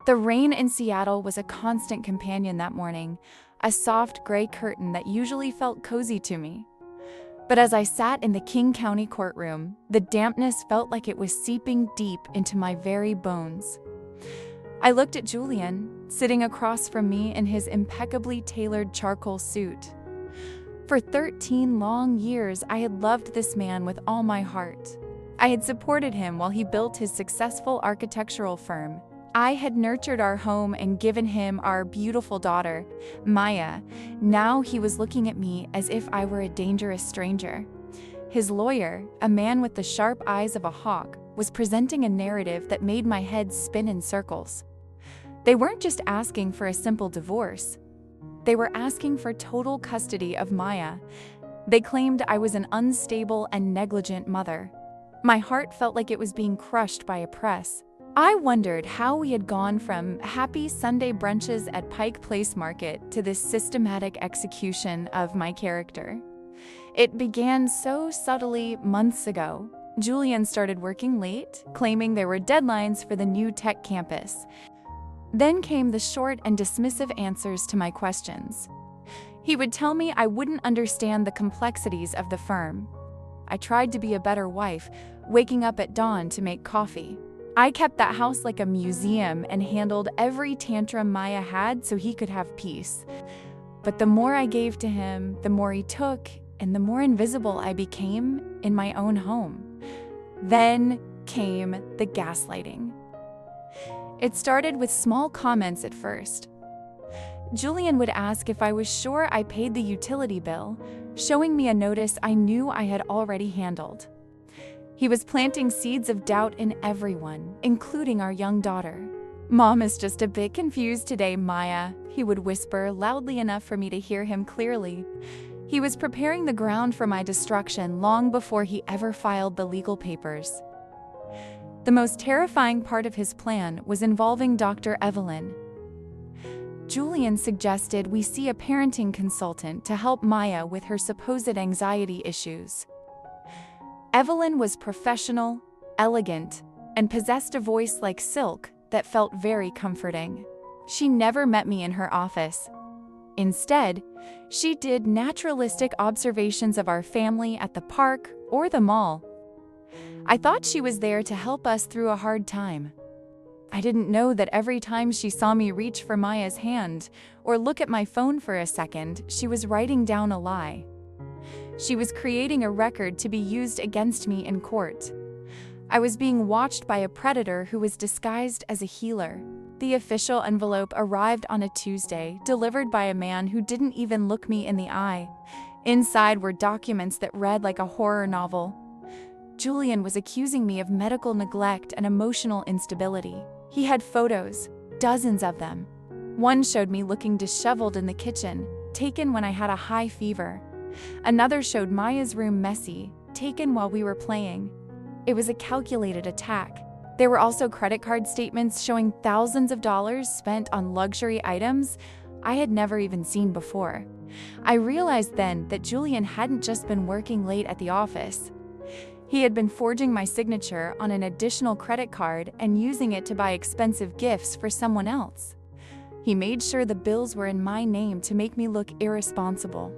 The rain in Seattle was a constant companion that morning, a soft gray curtain that usually felt cozy to me. But as I sat in the King County courtroom, the dampness felt like it was seeping deep into my very bones. I looked at Julian, sitting across from me in his impeccably tailored charcoal suit. For 13 long years, I had loved this man with all my heart. I had supported him while he built his successful architectural firm. I had nurtured our home and given him our beautiful daughter, Maya. Now he was looking at me as if I were a dangerous stranger. His lawyer, a man with the sharp eyes of a hawk, was presenting a narrative that made my head spin in circles. They weren't just asking for a simple divorce. They were asking for total custody of Maya. They claimed I was an unstable and negligent mother. My heart felt like it was being crushed by a press. I wondered how we had gone from happy Sunday brunches at Pike Place Market to this systematic execution of my character. It began so subtly months ago. Julian started working late, claiming there were deadlines for the new tech campus. Then came the short and dismissive answers to my questions. He would tell me I wouldn't understand the complexities of the firm. I tried to be a better wife, waking up at dawn to make coffee. I kept that house like a museum and handled every tantrum Maya had so he could have peace. But the more I gave to him, the more he took, and the more invisible I became in my own home. Then came the gaslighting. It started with small comments at first. Julian would ask if I was sure I paid the utility bill, showing me a notice I knew I had already handled. He was planting seeds of doubt in everyone, including our young daughter. "Mom is just a bit confused today, Maya," he would whisper loudly enough for me to hear him clearly. He was preparing the ground for my destruction long before he ever filed the legal papers. The most terrifying part of his plan was involving Dr. Evelyn. Julian suggested we see a parenting consultant to help Maya with her supposed anxiety issues. Evelyn was professional, elegant, and possessed a voice like silk that felt very comforting. She never met me in her office. Instead, she did naturalistic observations of our family at the park or the mall. I thought she was there to help us through a hard time. I didn't know that every time she saw me reach for Maya's hand or look at my phone for a second, she was writing down a lie. She was creating a record to be used against me in court. I was being watched by a predator who was disguised as a healer. The official envelope arrived on a Tuesday, delivered by a man who didn't even look me in the eye. Inside were documents that read like a horror novel. Julian was accusing me of medical neglect and emotional instability. He had photos, dozens of them. One showed me looking disheveled in the kitchen, taken when I had a high fever. Another showed Maya's room messy, taken while we were playing. It was a calculated attack. There were also credit card statements showing thousands of dollars spent on luxury items I had never even seen before. I realized then that Julian hadn't just been working late at the office. He had been forging my signature on an additional credit card and using it to buy expensive gifts for someone else. He made sure the bills were in my name to make me look irresponsible.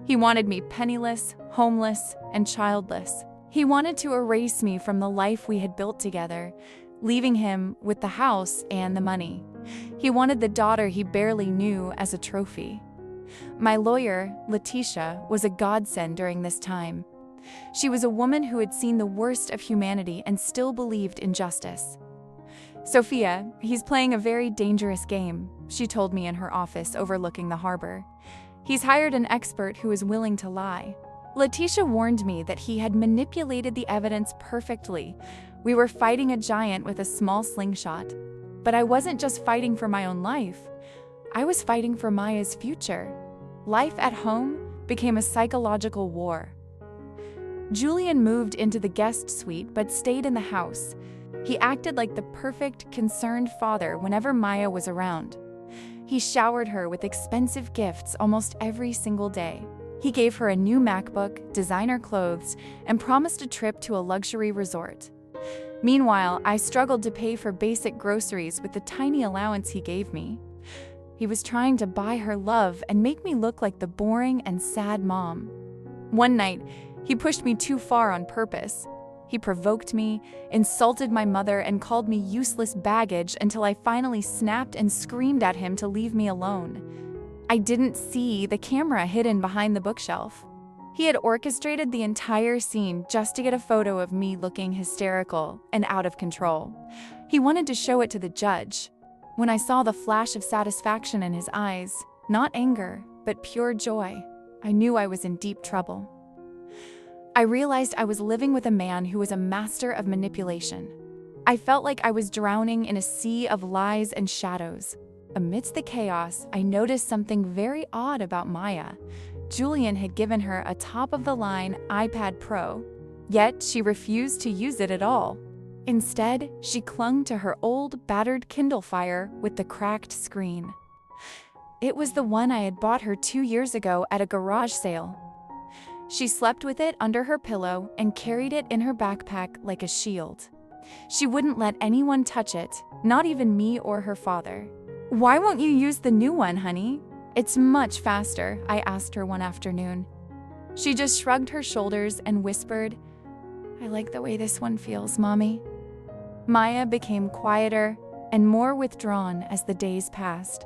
He wanted me penniless, homeless, and childless. He wanted to erase me from the life we had built together, leaving him with the house and the money. He wanted the daughter he barely knew as a trophy. My lawyer, Letitia, was a godsend during this time. She was a woman who had seen the worst of humanity and still believed in justice. "Sophia, he's playing a very dangerous game," she told me in her office overlooking the harbor. "He's hired an expert who is willing to lie." Letitia warned me that he had manipulated the evidence perfectly. We were fighting a giant with a small slingshot. But I wasn't just fighting for my own life. I was fighting for Maya's future. Life at home became a psychological war. Julian moved into the guest suite but stayed in the house. He acted like the perfect, concerned father whenever Maya was around. He showered her with expensive gifts almost every single day. He gave her a new MacBook, designer clothes, and promised a trip to a luxury resort. Meanwhile, I struggled to pay for basic groceries with the tiny allowance he gave me. He was trying to buy her love and make me look like the boring and sad mom. One night, he pushed me too far on purpose. He provoked me, insulted my mother, and called me useless baggage until I finally snapped and screamed at him to leave me alone. I didn't see the camera hidden behind the bookshelf. He had orchestrated the entire scene just to get a photo of me looking hysterical and out of control. He wanted to show it to the judge. When I saw the flash of satisfaction in his eyes, not anger, but pure joy, I knew I was in deep trouble. I realized I was living with a man who was a master of manipulation. I felt like I was drowning in a sea of lies and shadows. Amidst the chaos, I noticed something very odd about Maya. Julian had given her a top-of-the-line iPad Pro, yet she refused to use it at all. Instead, she clung to her old, battered Kindle Fire with the cracked screen. It was the one I had bought her 2 years ago at a garage sale. She slept with it under her pillow and carried it in her backpack like a shield. She wouldn't let anyone touch it, not even me or her father. "Why won't you use the new one, honey? It's much faster," I asked her one afternoon. She just shrugged her shoulders and whispered, "I like the way this one feels, Mommy." Maya became quieter and more withdrawn as the days passed.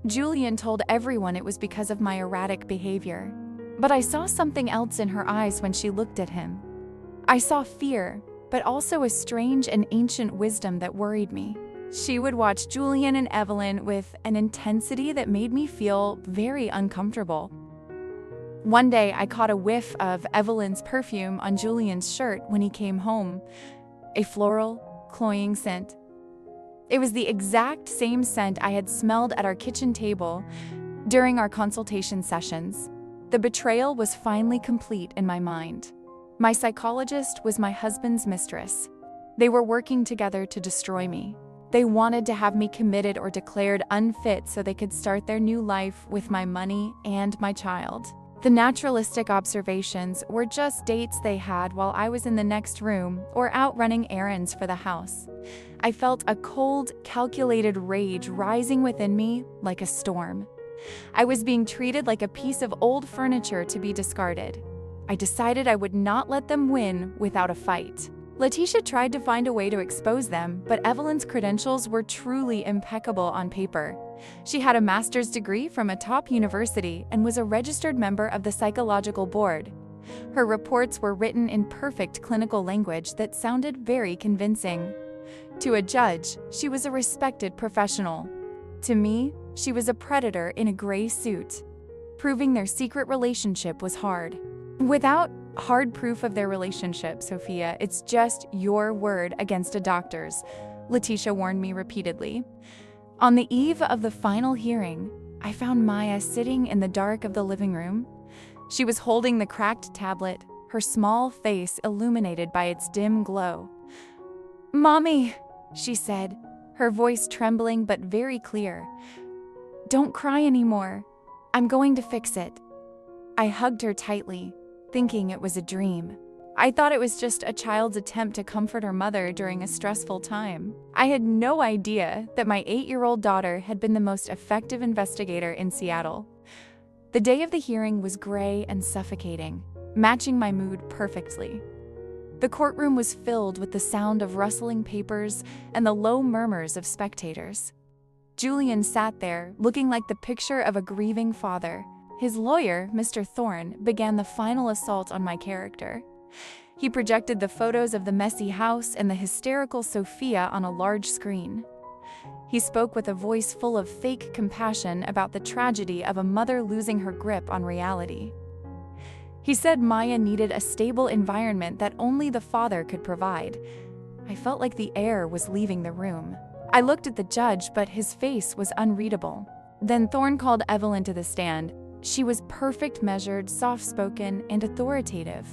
Julian told everyone it was because of my erratic behavior. But I saw something else in her eyes when she looked at him. I saw fear, but also a strange and ancient wisdom that worried me. She would watch Julian and Evelyn with an intensity that made me feel very uncomfortable. One day, I caught a whiff of Evelyn's perfume on Julian's shirt when he came home, a floral, cloying scent. It was the exact same scent I had smelled at our kitchen table during our consultation sessions. The betrayal was finally complete in my mind. My psychologist was my husband's mistress. They were working together to destroy me. They wanted to have me committed or declared unfit so they could start their new life with my money and my child. The naturalistic observations were just dates they had while I was in the next room or out running errands for the house. I felt a cold, calculated rage rising within me like a storm. I was being treated like a piece of old furniture to be discarded. I decided I would not let them win without a fight. Letitia tried to find a way to expose them, but Evelyn's credentials were truly impeccable on paper. She had a master's degree from a top university and was a registered member of the psychological board. Her reports were written in perfect clinical language that sounded very convincing. To a judge, she was a respected professional. To me, she was a predator in a gray suit. Proving their secret relationship was hard. Without hard proof of their relationship, Sophia, it's just your word against a doctor's, Letitia warned me repeatedly. On the eve of the final hearing, I found Maya sitting in the dark of the living room. She was holding the cracked tablet, her small face illuminated by its dim glow. "Mommy," she said, her voice trembling but very clear. "Don't cry anymore. I'm going to fix it." I hugged her tightly, thinking it was a dream. I thought it was just a child's attempt to comfort her mother during a stressful time. I had no idea that my 8-year-old daughter had been the most effective investigator in Seattle. The day of the hearing was gray and suffocating, matching my mood perfectly. The courtroom was filled with the sound of rustling papers and the low murmurs of spectators. Julian sat there, looking like the picture of a grieving father. His lawyer, Mr. Thorne, began the final assault on my character. He projected the photos of the messy house and the hysterical Sophia on a large screen. He spoke with a voice full of fake compassion about the tragedy of a mother losing her grip on reality. He said Maya needed a stable environment that only the father could provide. I felt like the air was leaving the room. I looked at the judge, but his face was unreadable. Then Thorne called Evelyn to the stand. She was perfect measured, soft-spoken, and authoritative.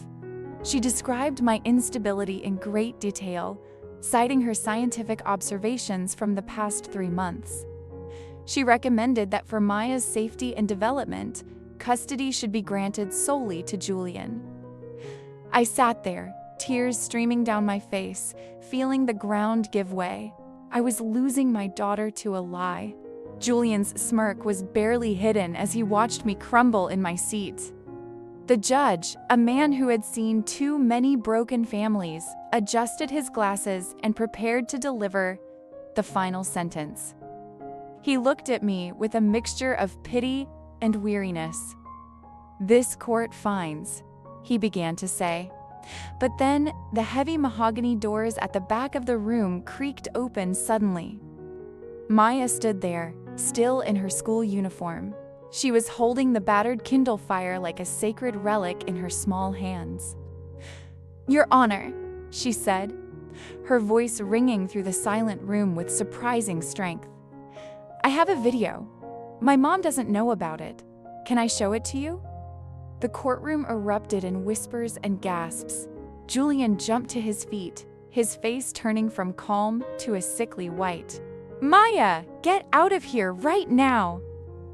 She described my instability in great detail, citing her scientific observations from the past 3 months. She recommended that for Maya's safety and development, custody should be granted solely to Julian. I sat there, tears streaming down my face, feeling the ground give way. I was losing my daughter to a lie. Julian's smirk was barely hidden as he watched me crumble in my seat. The judge, a man who had seen too many broken families, adjusted his glasses and prepared to deliver the final sentence. He looked at me with a mixture of pity and weariness. "This court finds," he began to say. But then the heavy mahogany doors at the back of the room creaked open suddenly. Maya stood there, still in her school uniform. She was holding the battered Kindle Fire like a sacred relic in her small hands. "Your Honor," she said, her voice ringing through the silent room with surprising strength. "I have a video. My mom doesn't know about it. Can I show it to you?" The courtroom erupted in whispers and gasps. Julian jumped to his feet, his face turning from calm to a sickly white. "Maya, get out of here right now!"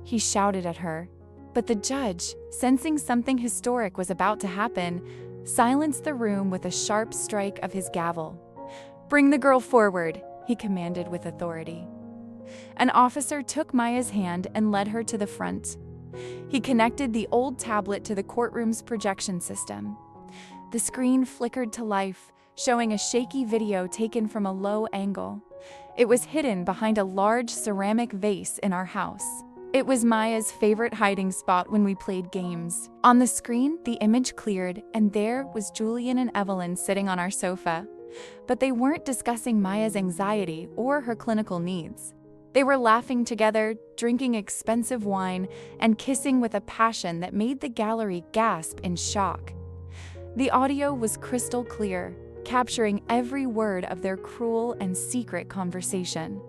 he shouted at her. But the judge, sensing something historic was about to happen, silenced the room with a sharp strike of his gavel. "Bring the girl forward," he commanded with authority. An officer took Maya's hand and led her to the front. He connected the old tablet to the courtroom's projection system. The screen flickered to life, showing a shaky video taken from a low angle. It was hidden behind a large ceramic vase in our house. It was Maya's favorite hiding spot when we played games. On the screen, the image cleared, and there was Julian and Evelyn sitting on our sofa. But they weren't discussing Maya's anxiety or her clinical needs. They were laughing together, drinking expensive wine, and kissing with a passion that made the gallery gasp in shock. The audio was crystal clear, capturing every word of their cruel and secret conversation.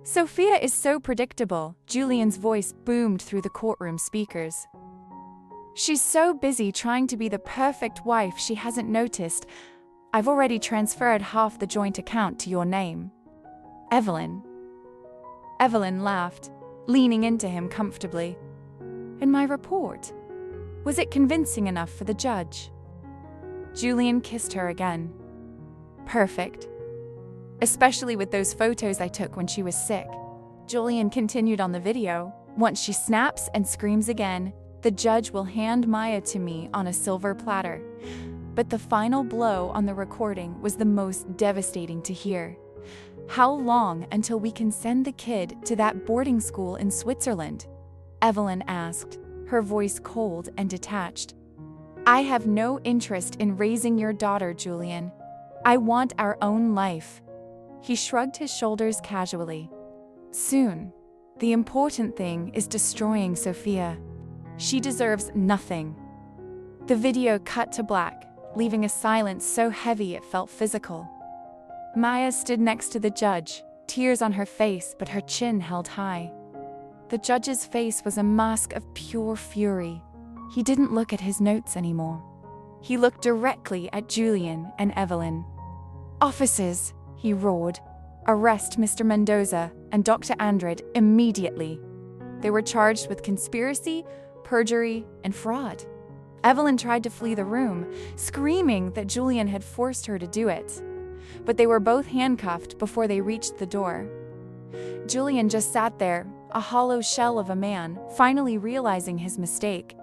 "Sophia is so predictable," Julian's voice boomed through the courtroom speakers. "She's so busy trying to be the perfect wife she hasn't noticed. I've already transferred half the joint account to your name." Evelyn laughed, leaning into him comfortably. "And my report? Was it convincing enough for the judge?" Julian kissed her again. "Perfect. Especially with those photos I took when she was sick." Julian continued on the video. "Once she snaps and screams again, the judge will hand Maya to me on a silver platter." But the final blow on the recording was the most devastating to hear. "How long until we can send the kid to that boarding school in Switzerland?" Evelyn asked, her voice cold and detached. "I have no interest in raising your daughter, Julian. I want our own life." He shrugged his shoulders casually. "Soon. The important thing is destroying Sophia. She deserves nothing." The video cut to black, leaving a silence so heavy it felt physical. Maya stood next to the judge, tears on her face but her chin held high. The judge's face was a mask of pure fury. He didn't look at his notes anymore. He looked directly at Julian and Evelyn. "Officers," he roared, "arrest Mr. Mendoza and Dr. Andrade immediately." They were charged with conspiracy, perjury, and fraud. Evelyn tried to flee the room, screaming that Julian had forced her to do it. But they were both handcuffed before they reached the door. Julian just sat there, a hollow shell of a man, finally realizing his mistake.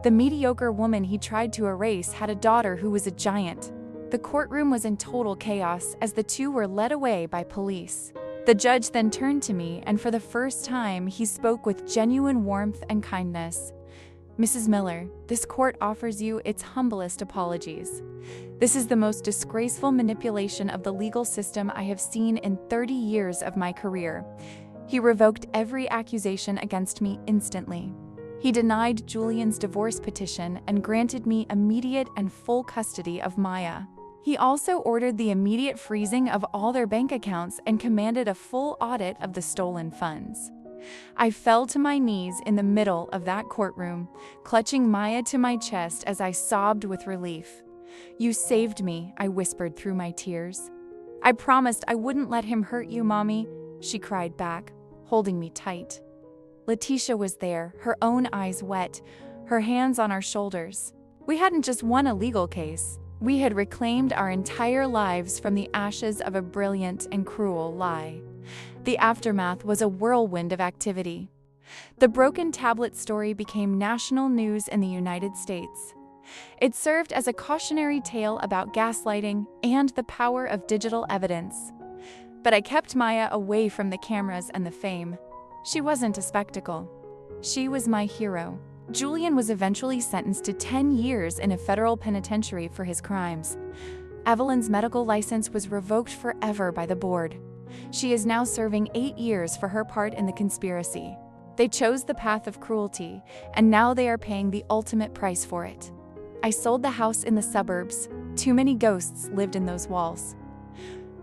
The mediocre woman he tried to erase had a daughter who was a giant. The courtroom was in total chaos as the two were led away by police. The judge then turned to me, and for the first time, he spoke with genuine warmth and kindness. "Mrs. Miller, this court offers you its humblest apologies. This is the most disgraceful manipulation of the legal system I have seen in 30 years of my career." He revoked every accusation against me instantly. He denied Julian's divorce petition and granted me immediate and full custody of Maya. He also ordered the immediate freezing of all their bank accounts and commanded a full audit of the stolen funds. I fell to my knees in the middle of that courtroom, clutching Maya to my chest as I sobbed with relief. "You saved me," I whispered through my tears. "I promised I wouldn't let him hurt you, Mommy," she cried back, holding me tight. Letitia was there, her own eyes wet, her hands on our shoulders. We hadn't just won a legal case. We had reclaimed our entire lives from the ashes of a brilliant and cruel lie. The aftermath was a whirlwind of activity. The broken tablet story became national news in the United States. It served as a cautionary tale about gaslighting and the power of digital evidence. But I kept Maya away from the cameras and the fame. She wasn't a spectacle. She was my hero. Julian was eventually sentenced to 10 years in a federal penitentiary for his crimes. Evelyn's medical license was revoked forever by the board. She is now serving 8 years for her part in the conspiracy. They chose the path of cruelty, and now they are paying the ultimate price for it. I sold the house in the suburbs. Too many ghosts lived in those walls.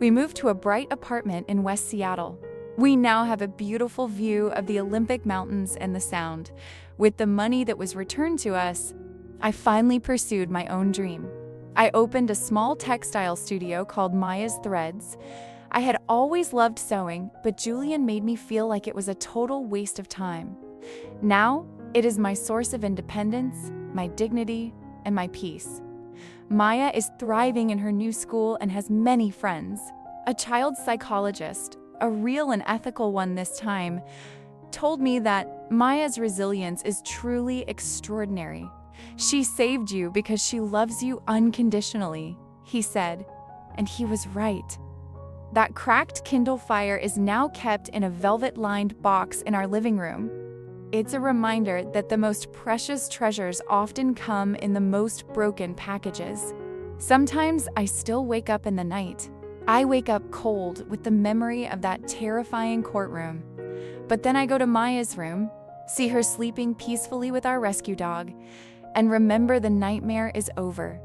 We moved to a bright apartment in West Seattle. We now have a beautiful view of the Olympic Mountains and the Sound. With the money that was returned to us, I finally pursued my own dream. I opened a small textile studio called Maya's Threads. I had always loved sewing, but Julian made me feel like it was a total waste of time. Now, it is my source of independence, my dignity, and my peace. Maya is thriving in her new school and has many friends. A child psychologist, a real and ethical one this time, told me that Maya's resilience is truly extraordinary. She saved you because she loves you unconditionally, he said, and he was right. That cracked Kindle Fire is now kept in a velvet-lined box in our living room. It's a reminder that the most precious treasures often come in the most broken packages. Sometimes I still wake up in the night. I wake up cold with the memory of that terrifying courtroom. But then I go to Maya's room, see her sleeping peacefully with our rescue dog, and remember the nightmare is over.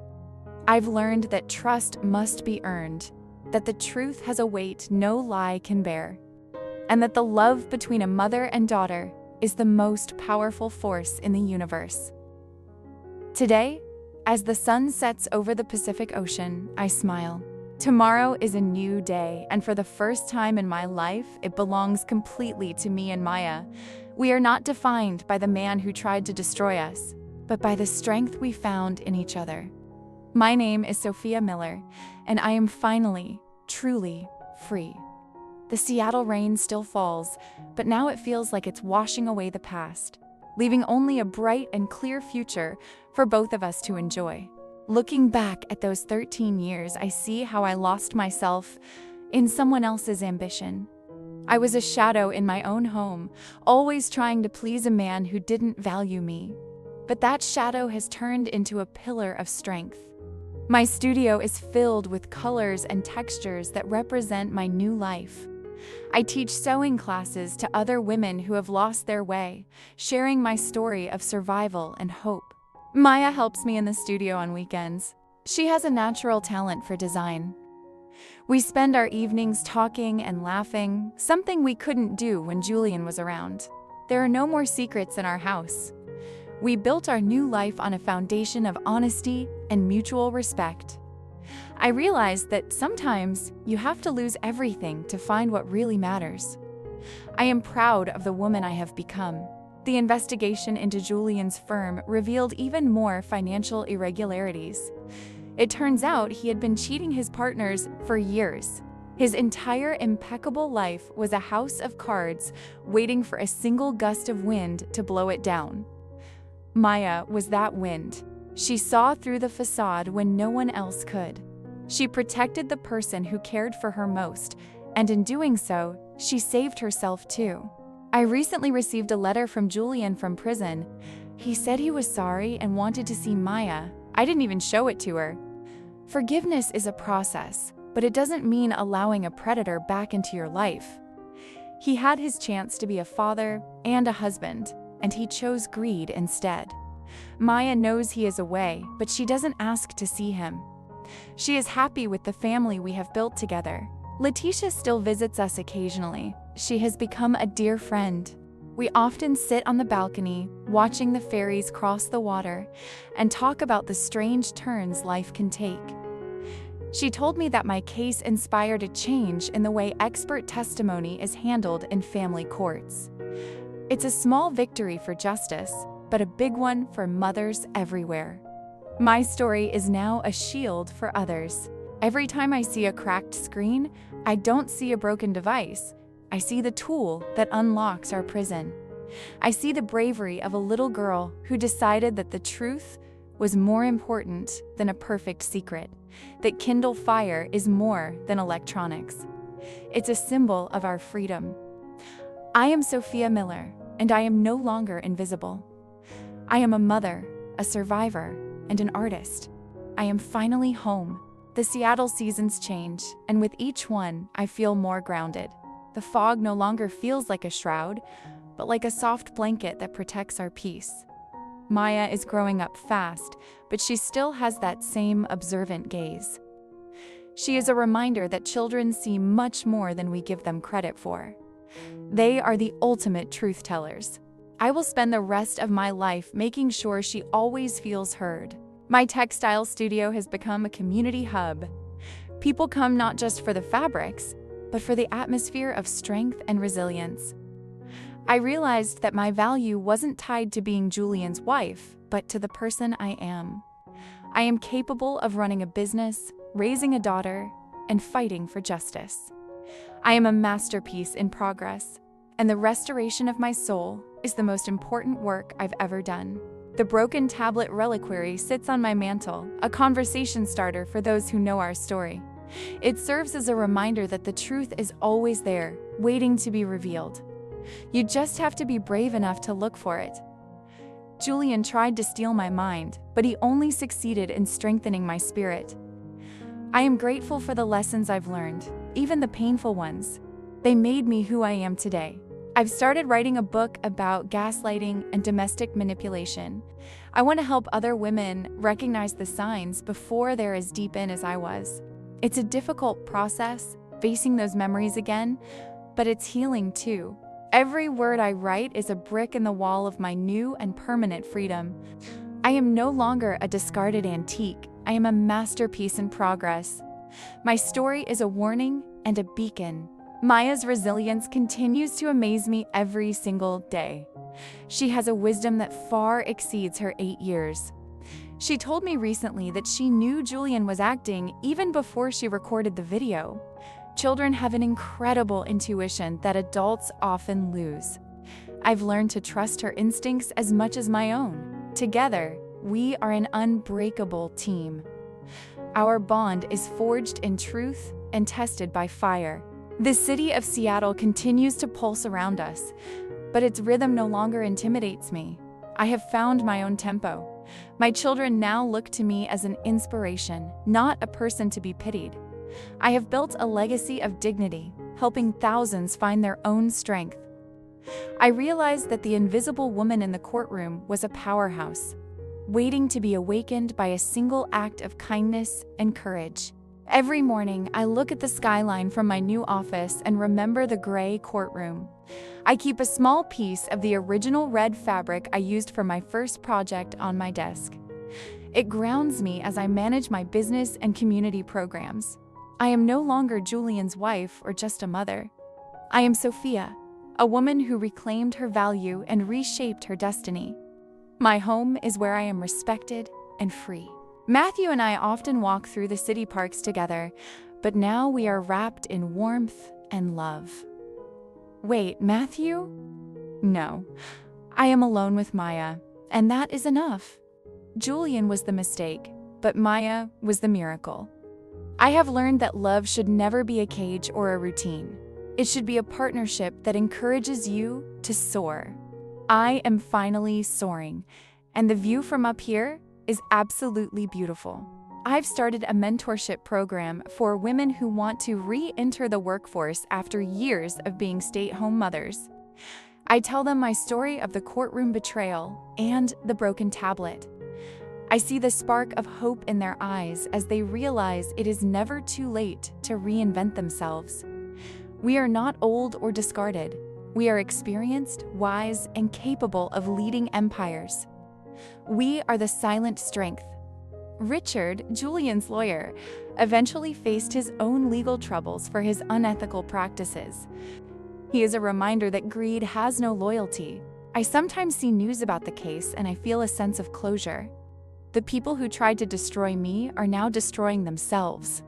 I've learned that trust must be earned, that the truth has a weight no lie can bear, and that the love between a mother and daughter is the most powerful force in the universe. Today, as the sun sets over the Pacific Ocean, I smile. Tomorrow is a new day, and for the first time in my life, it belongs completely to me and Maya. We are not defined by the man who tried to destroy us, but by the strength we found in each other. My name is Sophia Miller, and I am finally, truly free. The Seattle rain still falls, but now it feels like it's washing away the past, leaving only a bright and clear future for both of us to enjoy. Looking back at those 13 years, I see how I lost myself in someone else's ambition. I was a shadow in my own home, always trying to please a man who didn't value me. But that shadow has turned into a pillar of strength. My studio is filled with colors and textures that represent my new life. I teach sewing classes to other women who have lost their way, sharing my story of survival and hope. Maya helps me in the studio on weekends. She has a natural talent for design. We spend our evenings talking and laughing, something we couldn't do when Julian was around. There are no more secrets in our house. We built our new life on a foundation of honesty and mutual respect. I realized that sometimes you have to lose everything to find what really matters. I am proud of the woman I have become. The investigation into Julian's firm revealed even more financial irregularities. It turns out he had been cheating his partners for years. His entire impeccable life was a house of cards waiting for a single gust of wind to blow it down. Maya was that wind. She saw through the facade when no one else could. She protected the person who cared for her most, and in doing so, she saved herself too. I recently received a letter from Julian from prison. He said he was sorry and wanted to see Maya. I didn't even show it to her. Forgiveness is a process, but it doesn't mean allowing a predator back into your life. He had his chance to be a father and a husband, and he chose greed instead. Maya knows he is away, but she doesn't ask to see him. She is happy with the family we have built together. Letitia still visits us occasionally. She has become a dear friend. We often sit on the balcony, watching the ferries cross the water, and talk about the strange turns life can take. She told me that my case inspired a change in the way expert testimony is handled in family courts. It's a small victory for justice, but a big one for mothers everywhere. My story is now a shield for others. Every time I see a cracked screen, I don't see a broken device. I see the tool that unlocks our prison. I see the bravery of a little girl who decided that the truth was more important than a perfect secret, that Kindle Fire is more than electronics. It's a symbol of our freedom. I am Sophia Miller, and I am no longer invisible. I am a mother, a survivor, and an artist. I am finally home. The Seattle seasons change, and with each one, I feel more grounded. The fog no longer feels like a shroud, but like a soft blanket that protects our peace. Maya is growing up fast, but she still has that same observant gaze. She is a reminder that children see much more than we give them credit for. They are the ultimate truth tellers. I will spend the rest of my life making sure she always feels heard. My textile studio has become a community hub. People come not just for the fabrics, but for the atmosphere of strength and resilience. I realized that my value wasn't tied to being Julian's wife, but to the person I am. I am capable of running a business, raising a daughter, and fighting for justice. I am a masterpiece in progress, and the restoration of my soul is the most important work I've ever done. The broken tablet reliquary sits on my mantle, a conversation starter for those who know our story. It serves as a reminder that the truth is always there, waiting to be revealed. You just have to be brave enough to look for it. Julian tried to steal my mind, but he only succeeded in strengthening my spirit. I am grateful for the lessons I've learned, even the painful ones. They made me who I am today. I've started writing a book about gaslighting and domestic manipulation. I want to help other women recognize the signs before they're as deep in as I was. It's a difficult process, facing those memories again, but it's healing too. Every word I write is a brick in the wall of my new and permanent freedom. I am no longer a discarded antique. I am a masterpiece in progress. My story is a warning and a beacon. Maya's resilience continues to amaze me every single day. She has a wisdom that far exceeds her 8 years. She told me recently that she knew Julian was acting even before she recorded the video. Children have an incredible intuition that adults often lose. I've learned to trust her instincts as much as my own. Together, we are an unbreakable team. Our bond is forged in truth and tested by fire. The city of Seattle continues to pulse around us, but its rhythm no longer intimidates me. I have found my own tempo. My children now look to me as an inspiration, not a person to be pitied. I have built a legacy of dignity, helping thousands find their own strength. I realized that the invisible woman in the courtroom was a powerhouse, waiting to be awakened by a single act of kindness and courage. Every morning, I look at the skyline from my new office and remember the gray courtroom. I keep a small piece of the original red fabric I used for my first project on my desk. It grounds me as I manage my business and community programs. I am no longer Julian's wife or just a mother. I am Sophia, a woman who reclaimed her value and reshaped her destiny. My home is where I am respected and free. Matthew and I often walk through the city parks together, but now we are wrapped in warmth and love. Wait, Matthew? No, I am alone with Maya, and that is enough. Julian was the mistake, but Maya was the miracle. I have learned that love should never be a cage or a routine. It should be a partnership that encourages you to soar. I am finally soaring, and the view from up here is absolutely beautiful. I've started a mentorship program for women who want to re-enter the workforce after years of being stay-at-home mothers. I tell them my story of the courtroom betrayal and the broken tablet. I see the spark of hope in their eyes as they realize it is never too late to reinvent themselves. We are not old or discarded. We are experienced, wise, and capable of leading empires. We are the silent strength. Richard, Julian's lawyer, eventually faced his own legal troubles for his unethical practices. He is a reminder that greed has no loyalty. I sometimes see news about the case and I feel a sense of closure. The people who tried to destroy me are now destroying themselves.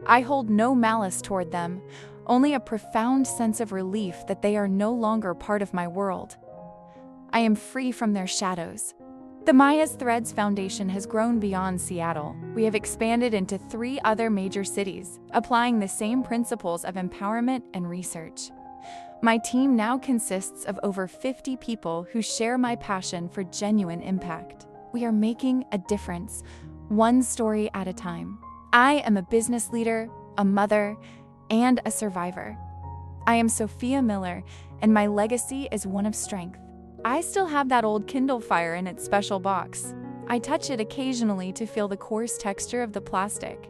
I hold no malice toward them, only a profound sense of relief that they are no longer part of my world. I am free from their shadows. The Maya's Threads Foundation has grown beyond Seattle. We have expanded into 3 other major cities, applying the same principles of empowerment and research. My team now consists of over 50 people who share my passion for genuine impact. We are making a difference, one story at a time. I am a business leader, a mother, and a survivor. I am Sophia Miller, and my legacy is one of strength. I still have that old Kindle Fire in its special box. I touch it occasionally to feel the coarse texture of the plastic.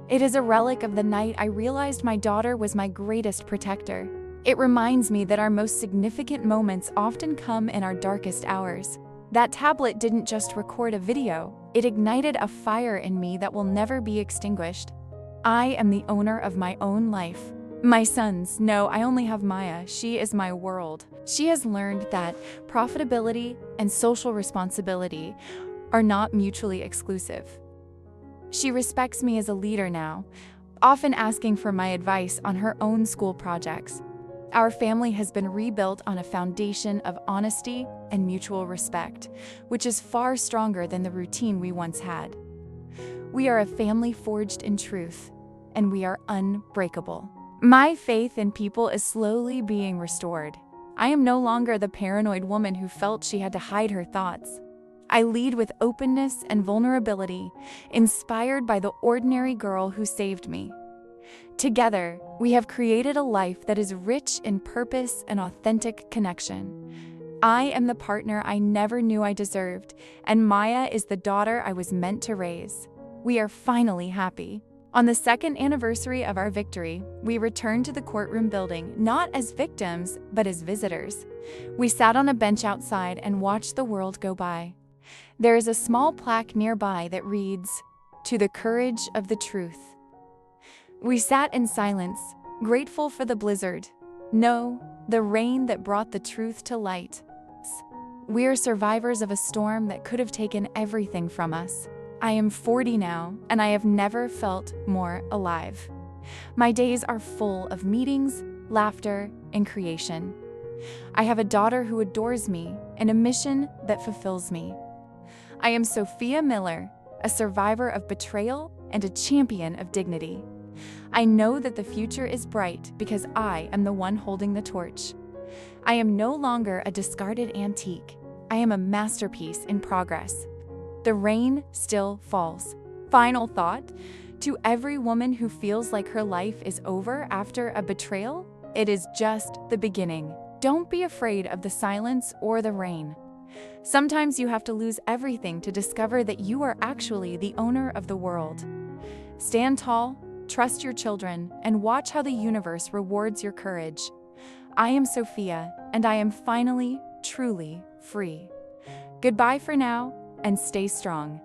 It is a relic of the night I realized my daughter was my greatest protector. It reminds me that our most significant moments often come in our darkest hours. That tablet didn't just record a video, it ignited a fire in me that will never be extinguished. I am the owner of my own life. My sons, no, I only have Maya. She is my world. She has learned that profitability and social responsibility are not mutually exclusive. She respects me as a leader now, often asking for my advice on her own school projects. Our family has been rebuilt on a foundation of honesty and mutual respect, which is far stronger than the routine we once had. We are a family forged in truth, and we are unbreakable. My faith in people is slowly being restored. I am no longer the paranoid woman who felt she had to hide her thoughts. I lead with openness and vulnerability, inspired by the ordinary girl who saved me. Together, we have created a life that is rich in purpose and authentic connection. I am the partner I never knew I deserved, and Maya is the daughter I was meant to raise. We are finally happy. On the 2nd anniversary of our victory, we returned to the courtroom building, not as victims, but as visitors. We sat on a bench outside and watched the world go by. There is a small plaque nearby that reads, "To the courage of the truth." We sat in silence, grateful for the blizzard. No, the rain that brought the truth to light. We are survivors of a storm that could have taken everything from us. I am 40 now, and I have never felt more alive. My days are full of meetings, laughter, and creation. I have a daughter who adores me and a mission that fulfills me. I am Sophia Miller, a survivor of betrayal and a champion of dignity. I know that the future is bright because I am the one holding the torch. I am no longer a discarded antique. I am a masterpiece in progress. The rain still falls. Final thought, to every woman who feels like her life is over after a betrayal, it is just the beginning. Don't be afraid of the silence or the rain. Sometimes you have to lose everything to discover that you are actually the owner of the world. Stand tall, trust your children, and watch how the universe rewards your courage. I am Sophia, and I am finally, truly free. Goodbye for now, and stay strong.